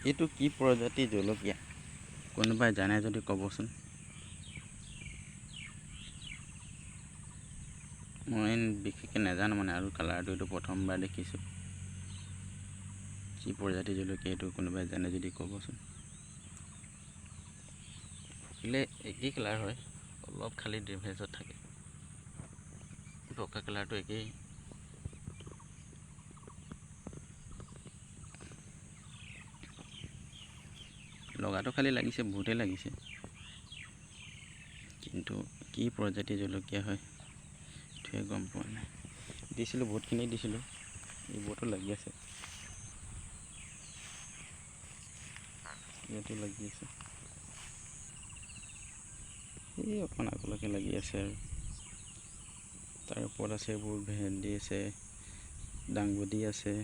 এইটো কি প্ৰজাতি জলকীয়া কোনোবাই জানে যদি ক'বচোন। মই বিশেষকৈ নাজানো মানে, আৰু কালাৰটো এইটো প্ৰথমবাৰ দেখিছোঁ। কি প্ৰজাতি জলকীয়া এইটো কোনোবাই জানে যদি ক'বচোন। পকিলে একেই কালাৰ হয়, অলপ খালি ডিফাৰেঞ্চত থাকে। পকা কালাৰটো একেই। লগাটো খালি লাগিছে, বহুতেই লাগিছে, কিন্তু কি প্ৰজাতি জলকীয়া হয় সেইটোৱে গম পোৱা নাই। দিছিলোঁ, বহুতখিনি দিছিলোঁ, এইবোৰতো লাগি আছে, ইয়াতো লাগি আছে, এই অকণ আগলৈকে লাগি আছে, আৰু তাৰ ওপৰত আছে এইবোৰ ভেন্দি আছে, দাংবডি আছে।